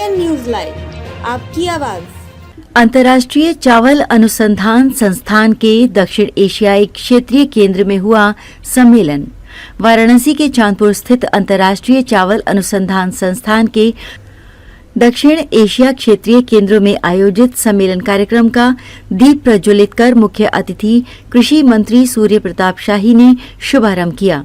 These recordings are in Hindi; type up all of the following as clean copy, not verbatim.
ANN न्यूज लाइव, आपकी आवाज। अंतर्राष्ट्रीय चावल अनुसंधान संस्थान के दक्षिण एशियाई क्षेत्रीय केंद्र में हुआ सम्मेलन। वाराणसी के चांदपुर स्थित अंतर्राष्ट्रीय चावल अनुसंधान संस्थान के दक्षिण एशिया क्षेत्रीय केंद्र में आयोजित सम्मेलन कार्यक्रम का दीप प्रज्वलित कर मुख्य अतिथि कृषि मंत्री सूर्य प्रताप शाही ने शुभारंभ किया।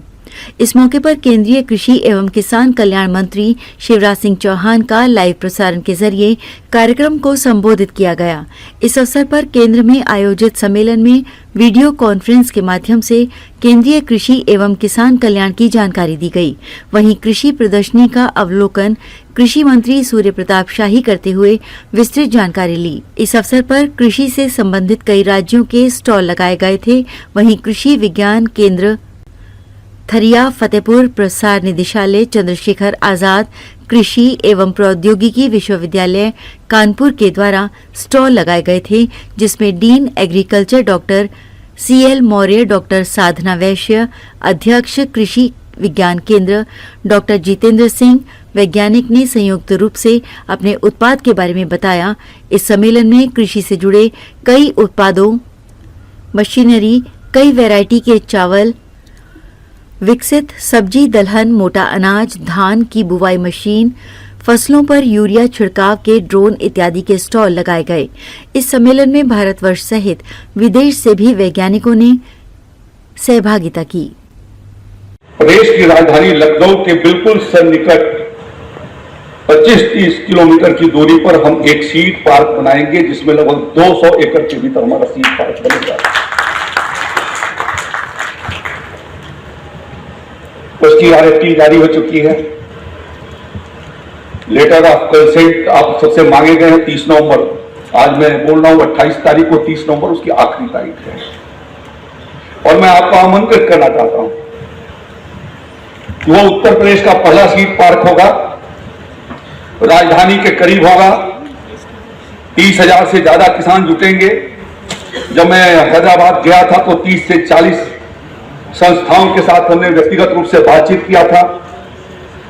इस मौके पर केंद्रीय कृषि एवं किसान कल्याण मंत्री शिवराज सिंह चौहान का लाइव प्रसारण के जरिए कार्यक्रम को संबोधित किया गया। इस अवसर पर केंद्र में आयोजित सम्मेलन में वीडियो कॉन्फ्रेंस के माध्यम से केंद्रीय कृषि एवं किसान कल्याण की जानकारी दी गई। वहीं कृषि प्रदर्शनी का अवलोकन कृषि मंत्री सूर्य प्रताप शाही करते हुए विस्तृत जानकारी ली। इस अवसर पर कृषि से संबंधित कई राज्यों के स्टॉल लगाए गए थे। वहीं कृषि विज्ञान केंद्र थरिया, फतेहपुर प्रसार निदेशालय, चंद्रशेखर आजाद कृषि एवं प्रौद्योगिकी विश्वविद्यालय कानपुर के द्वारा स्टॉल लगाए गए थे, जिसमें dean agriculture doctor CL Maurya, doctor Sadhana Vaishya, अध्यक्ष कृषि विज्ञान केंद्र डॉक्टर जितेंद्र सिंह वैज्ञानिक ने संयुक्त रूप से अपने उत्पाद के बारे में बताया। इस सम्मेलन में कृषि से जुड़े कई उत्पादों, मशीनरी, कई वैरायटी के चावल, विकसित सब्जी दलहन, मोटा अनाज, धान की बुवाई मशीन, फसलों पर यूरिया छिड़काव के ड्रोन इत्यादि के स्टॉल लगाए गए। इस सम्मेलन में भारतवर्ष सहित विदेश से भी वैज्ञानिकों ने सहभागिता की। प्रदेश की राजधानी लखनऊ के बिल्कुल सन्निकट 25-30 किलोमीटर की दूरी पर हम एक सीड पार्क बनाएंगे, जिसमें लगभग 200 एकड़ के भीतर हमारा सीड पार्क बनेगा। उसकी RFP जारी हो चुकी है। लेटर ऑफ कंसेंट आप सबसे मांगे गए हैं 30 नवंबर। आज मैं बोल रहा हूं 28 तारीख को, 30 नवंबर उसकी आखिरी तारीख है। और मैं आपको आमंत्रित करना चाहता हूं कि वो उत्तर प्रदेश का पहला सीड पार्क होगा, राजधानी के करीब होगा। 30,000 से ज्यादा किसान जुटेंगे। जब मैं हैदराबाद गया था तो 30 से 40 संस्थाओं के साथ हमने व्यक्तिगत रूप से बातचीत किया था।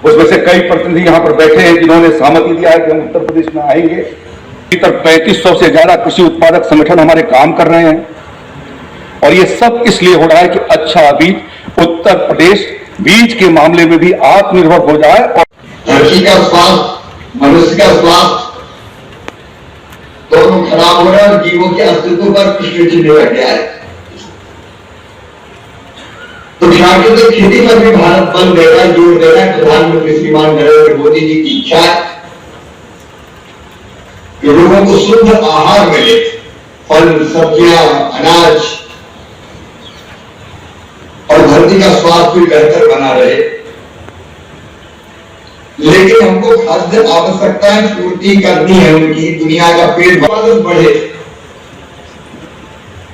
उसमें से कई प्रतिनिधि यहां पर बैठे हैं जिन्होंने सहमति दिया है कि हम उत्तर प्रदेश में आएंगे। अभी तक 3500 से ज्यादा कृषि उत्पादक संगठन हमारे काम कर रहे हैं, और ये सब इसलिए हो रहा है कि अच्छा बीज उत्तर प्रदेश बीज के मामले में भी आत्मनिर्भर हो जाए। और धरती का स्वास्थ्य, मनुष्य का स्वास्थ्य दोनों खराब हो रहा है और जीवों के अस्तित्व पर प्रश्न चिन्ह लग गया है। तो शायद खेती पर भी भारत बल देगा, जोर देगा। प्रधानमंत्री श्रीमान नरेंद्र मोदी जी की इच्छा है कि लोगों को शुद्ध आहार मिले, फल, सब्जियां, अनाज, और धरती का स्वास्थ्य भी बेहतर बना रहे। लेकिन हमको खाद्य आवश्यकताएं पूर्ति करनी है उनकी। दुनिया का पेट बढ़े,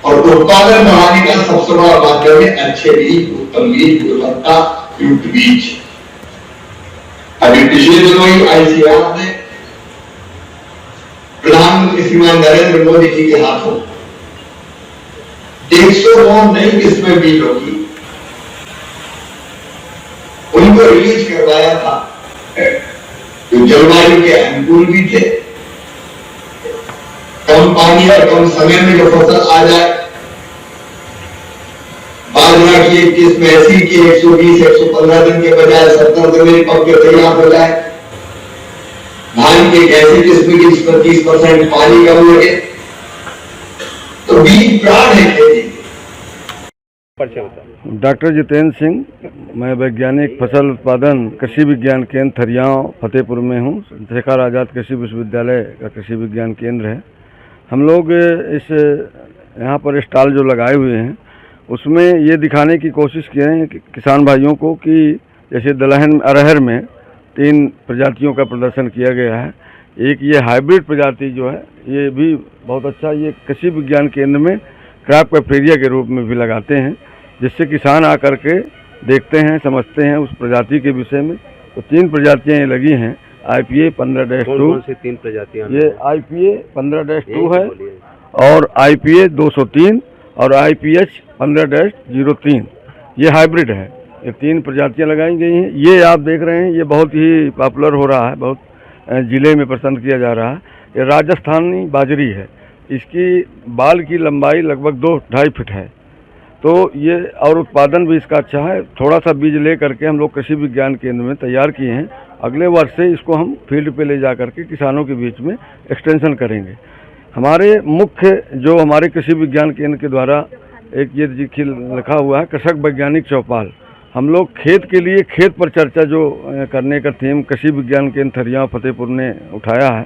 और उत्पादन बढ़ाने का सबसे बड़ा माध्यम है अच्छे बीज, उत्तम बीज, गुणवत्ता युक्त बीज। अभी पिछले दिनों ही ICAR ने प्रधानमंत्री श्रीमान नरेंद्र मोदी जी के हाथों 109 नई किस्में बीज होगी, उनको रिलीज करवाया था, जो जलवायु के अनुकूल भी थे, कम पानी और कम समय में जो फसल आ जाए। बाजरा की एक किस्म ऐसी कि 120-115 दिन के बजाय 70 दिन में पक के तैयार हो जाए। धान की एक ऐसी किस्म की जिसमें 30% पानी कम लगे। तो बीज प्राण है खेती। डॉक्टर जितेंद्र सिंह, मैं वैज्ञानिक फसल उत्पादन कृषि विज्ञान केंद्र थरियाव फतेहपुर में हूँ। चंद्रशेखर आजाद कृषि विश्वविद्यालय का कृषि विज्ञान केंद्र है। हम लोग इस यहाँ पर स्टॉल जो लगाए हुए हैं उसमें ये दिखाने की कोशिश किए हैं कि किसान भाइयों को कि जैसे दलहन अरहर में 3 प्रजातियों का प्रदर्शन किया गया है। एक ये हाइब्रिड प्रजाति जो है ये भी बहुत अच्छा, ये कृषि विज्ञान केंद्र में क्रॉप कैफेटेरिया के रूप में भी लगाते हैं, जिससे किसान आकर के देखते हैं, समझते हैं उस प्रजाति के विषय में। तो 3 प्रजातियाँ ये लगी हैं। IPA 15-2, 3 प्रजातियां, ये IPA 15-2 है, और IPA 203 और IPH 15-03, ये हाइब्रिड है। ये 3 प्रजातियां लगाई गई हैं। ये आप देख रहे हैं, ये बहुत ही पॉपुलर हो रहा है, बहुत जिले में पसंद किया जा रहा है। ये राजस्थानी बाजरी है। इसकी बाल की लंबाई लगभग 2-2.5 फीट है। तो ये और उत्पादन भी इसका अच्छा है। थोड़ा सा बीज ले करके हम लोग कृषि विज्ञान केंद्र में तैयार किए हैं। अगले वर्ष से इसको हम फील्ड पे ले जा करके किसानों के बीच में एक्सटेंशन करेंगे। हमारे मुख्य जो हमारे कृषि विज्ञान केंद्र के द्वारा एक ये लिखा हुआ है कृषक वैज्ञानिक चौपाल। हम लोग खेत के लिए खेत पर चर्चा जो करने का थीम कृषि विज्ञान केंद्र थरिया फतेहपुर ने उठाया है,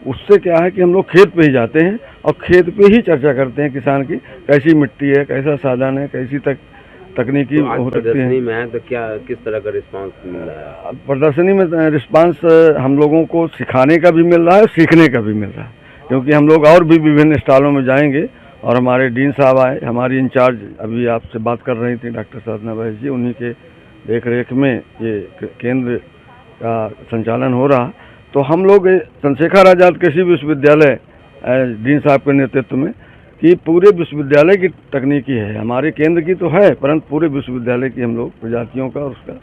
उससे क्या है कि हम लोग खेत पे ही जाते हैं और खेत पे ही चर्चा करते हैं किसान की कैसी मिट्टी है, कैसा साधन है, कैसी तकनीकी हो सकती है। में है तो क्या किस तरह का रिस्पांस मिल रहा है? प्रदर्शनी में रिस्पांस हम लोगों को सिखाने का भी मिल रहा है, सीखने का भी मिल रहा है, क्योंकि हम लोग और भी विभिन्न स्टॉलों में जाएंगे। और हमारे डीन साहब आए, हमारी इंचार्ज अभी आपसे बात कर रही थी डॉक्टर साधना बैस जी, उन्हीं के देख रेख में ये केंद्र का संचालन हो रहा। तो हम लोग चंद्रशेखर आज़ाद कृषि विश्वविद्यालय डीन साहब के नेतृत्व में कि पूरे विश्वविद्यालय की तकनीकी है, हमारे केंद्र की तो है परंतु पूरे विश्वविद्यालय की हम लोग प्रजातियों का और उसका।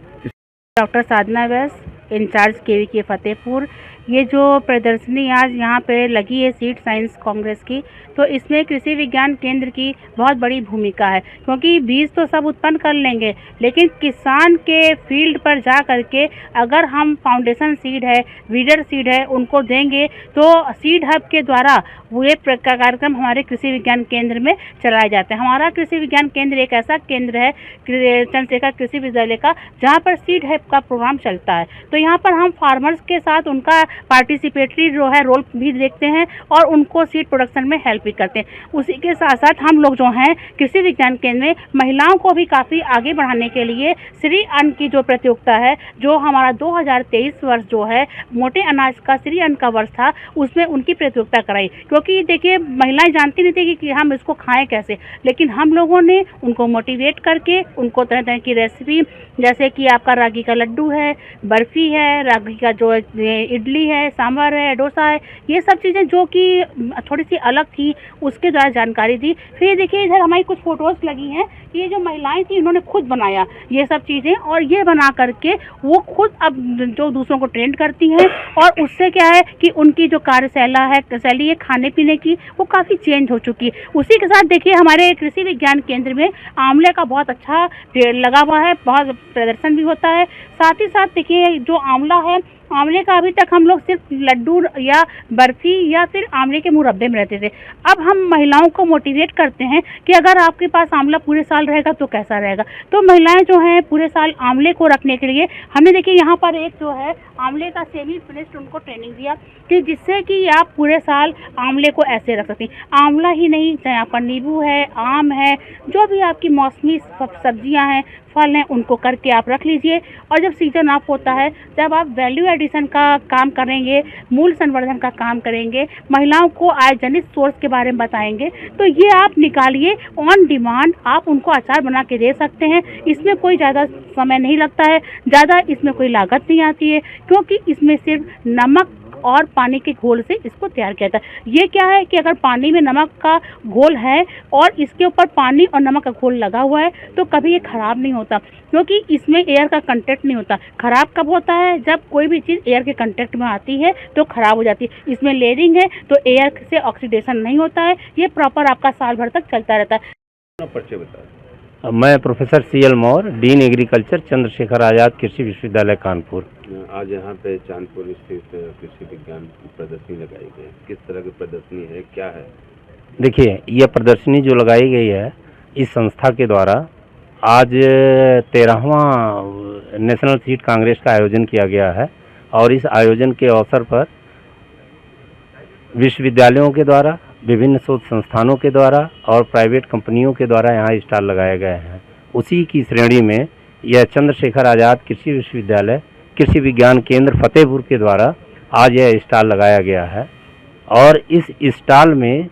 डॉक्टर साधना बैस, इंचार्ज केवीके फतेहपुर। ये जो प्रदर्शनी आज यहाँ पे लगी है सीड साइंस कांग्रेस की, तो इसमें कृषि विज्ञान केंद्र की बहुत बड़ी भूमिका है, क्योंकि बीज तो सब उत्पन्न कर लेंगे, लेकिन किसान के फील्ड पर जा करके अगर हम फाउंडेशन सीड है, वीडर सीड है, उनको देंगे तो सीड हब के द्वारा ये कार्यक्रम हमारे कृषि विज्ञान केंद्र में चलाए जाते हैं। हमारा कृषि विज्ञान केंद्र एक ऐसा केंद्र है चंद्रशेखर कृषि विश्वविद्यालय का, जहाँ पर सीड हब का प्रोग्राम चलता है। तो यहाँ पर हम फार्मर्स के साथ उनका पार्टिसिपेटरी जो है रोल भी देखते हैं और उनको सीड प्रोडक्शन में हेल्प भी करते हैं। उसी के साथ साथ हम लोग जो हैं कृषि विज्ञान केंद्र में महिलाओं को भी काफ़ी आगे बढ़ाने के लिए श्री अन्न की जो प्रतियोगिता है, जो हमारा 2023 वर्ष जो है मोटे अनाज का श्री अन्न का वर्ष था, उसमें उनकी प्रतियोगिता कराई। क्योंकि देखिए महिलाएं जानती नहीं थी कि हम इसको खाएं कैसे, लेकिन हम लोगों ने उनको मोटिवेट करके उनको तरह तरह की रेसिपी, जैसे कि आपका रागी का लड्डू है, बर्फ़ी है, रागी का जो इडली है, सांभर है, डोसा है, ये सब चीज़ें जो कि थोड़ी सी अलग थी उसके द्वारा जानकारी दी। फिर देखिए इधर हमारी कुछ फ़ोटोज़ लगी हैं, ये जो महिलाएं थी उन्होंने खुद बनाया ये सब चीज़ें, और ये बना करके वो खुद अब जो दूसरों को ट्रेंड करती हैं, और उससे क्या है कि उनकी जो कार्यशैला है शैली है खाने पीने की, वो काफ़ी चेंज हो चुकी है। उसी के साथ देखिए हमारे कृषि विज्ञान केंद्र में आंवले का बहुत अच्छा पेड़ लगा हुआ है, बहुत प्रदर्शन भी होता है। साथ ही साथ देखिए जो आंवला है, आंवले का अभी तक हम लोग सिर्फ लड्डू या बर्फ़ी या फिर आंवले के मुरब्बे में रहते थे। अब हम महिलाओं को मोटिवेट करते हैं कि अगर आपके पास आंवला पूरे साल रहेगा तो कैसा रहेगा। तो महिलाएं जो हैं पूरे साल आंवले को रखने के लिए हमने देखिए यहाँ पर एक जो है आंवले का सेमी फिनिश्ड उनको ट्रेनिंग दिया कि जिससे कि आप पूरे साल आंवले को ऐसे रख सकते हैं। आंवला ही नहीं, चाहे आप पर नींबू है, आम है, जो भी आपकी मौसमी सब्जियां हैं, फल हैं, उनको करके आप रख लीजिए। और जब सीजन ऑफ होता है, जब आप वैल्यू एडिशन का काम करेंगे, मूल्य संवर्धन का काम करेंगे, महिलाओं को आय जनित सोर्स के बारे में बताएंगे, तो ये आप निकालिए ऑन डिमांड, आप उनको अचार बना के दे सकते हैं। इसमें कोई ज़्यादा समय नहीं लगता है, ज़्यादा इसमें कोई लागत नहीं आती है, क्योंकि इसमें सिर्फ नमक और पानी के घोल से इसको तैयार किया जाता है। ये क्या है कि अगर पानी में नमक का घोल है और इसके ऊपर पानी और नमक का घोल लगा हुआ है तो कभी ये ख़राब नहीं होता, क्योंकि इसमें एयर का कंटेक्ट नहीं होता। ख़राब कब होता है? जब कोई भी चीज़ एयर के कंटेक्ट में आती है तो ख़राब हो जाती है। इसमें लेयरिंग है तो एयर से ऑक्सीडेशन नहीं होता है, ये प्रॉपर आपका साल भर तक चलता रहता है। परिचय बताएं। मैं professor CL Maurya, dean agriculture, Chandrashekhar Azad कृषि विश्वविद्यालय कानपुर। आज यहाँ पे चांदपुर स्थित कृषि विज्ञान प्रदर्शनी लगाई गई है, किस तरह की प्रदर्शनी है, क्या है? देखिए, यह प्रदर्शनी जो लगाई गई है इस संस्था के द्वारा आज 13वां नेशनल सीड कांग्रेस का आयोजन किया गया है, और इस आयोजन के अवसर पर विश्वविद्यालयों के द्वारा, विभिन्न शोध संस्थानों के द्वारा और प्राइवेट कंपनियों के द्वारा यहाँ स्टॉल लगाए गए हैं। उसी की श्रेणी में यह चंद्रशेखर आज़ाद कृषि विश्वविद्यालय कृषि विज्ञान केंद्र फतेहपुर के द्वारा आज यह स्टॉल लगाया गया है, और इस स्टॉल में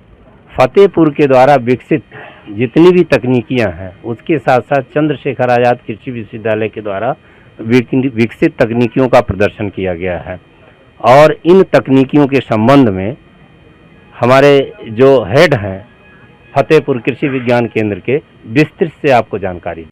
फतेहपुर के द्वारा विकसित जितनी भी तकनीकियां हैं उसके साथ साथ चंद्रशेखर आज़ाद कृषि विश्वविद्यालय के द्वारा विकसित तकनीकियों का प्रदर्शन किया गया है। और इन तकनीकियों के संबंध में हमारे जो हेड हैं फतेहपुर कृषि विज्ञान केंद्र के विस्तृत से आपको जानकारी